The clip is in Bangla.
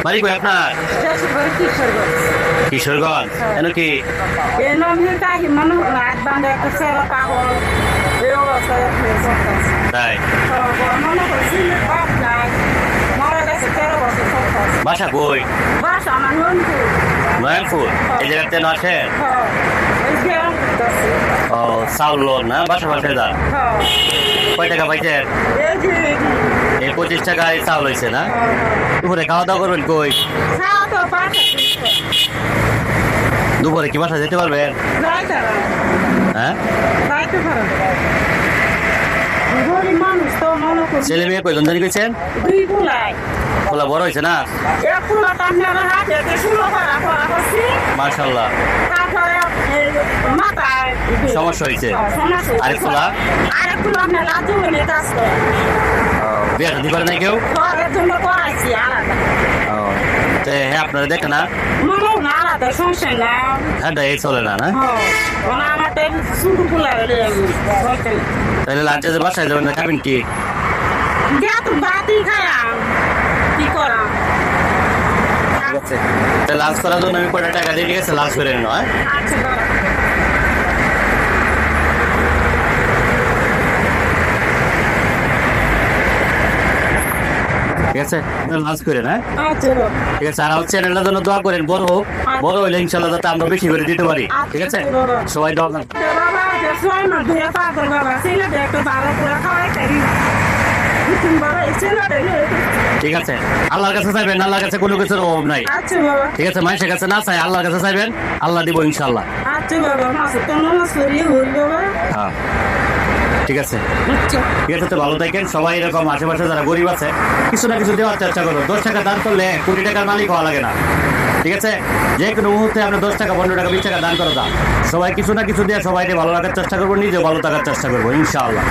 বাড়ি কই আপনার? কিশোরগঞ্জ। কেন কি? তাই বাসা কই? নয়নপুর। এই জায়গাতে আসেন? ও চাউল লোন না, বাসা বাসায় যান। কয় টাকা পাইছেন? এই 25 টাকায় চাউল হয়েছে না? দুপুরে খাওয়া দাওয়া করবেন কই? দুপুরে কি বাসা যেতে পারবেন? হ্যাঁ, ছেলে মেয়ে কয়জন জানি কইছেন? পোলা বড় হয়েছে না? মাশাআল্লাহ, সমস্যা হয়েছে। আরেক পোলা বিয়ে শাদী করে নাই কেউ? হ্যাঁ, আপনারা দেখে না? হ্যাঁ, এই চলে না না? তাহলে লাঞ্চে বাসায় যাবেন না, খাবেন কি? লাঞ্চ করার জন্য আমি কয়টা টাকা দিয়ে, ঠিক আছে? লাঞ্চ করে নেন। ঠিক আছে, লাঞ্চ করে না? ঠিক আছে। আর আমার চ্যানেলটার জন্য দোয়া করেন, বড় হোক। বড় হইলে ইনশাল্লাহ যাতে আমরা বেশি করে দিতে পারি। ঠিক আছে, সবাই দোয়া করেন। ঠিক আছে, আল্লাহর কাছে চাইবেন, আল্লাহর কাছে কোনো কিছুর অভাব নাই। ঠিক আছে, মানুষের কাছে না চাই, আল্লাহর কাছে চাইবেন, আল্লাহ দিব ইনশাল্লাহ। হ্যাঁ, ঠিক আছে। ঠিক আছে, তো ভালো থাকেন সবাই। এরকম আশেপাশে যারা গরিব আছে, কিছু না কিছু দেওয়ার চেষ্টা করো। 10 টাকা দান করলে কোটি টাকার মালিক হওয়া লাগে না। ঠিক আছে, যে কোনো মুহূর্তে আপনি 10 টাকা, 15 টাকা, 20 টাকা দান করে দাও। সবাই কিছু না কিছু দিয়ে সবাইকে ভালো রাখার চেষ্টা করবো, নিজেও ভালো থাকার চেষ্টা করবো ইনশাআল্লাহ।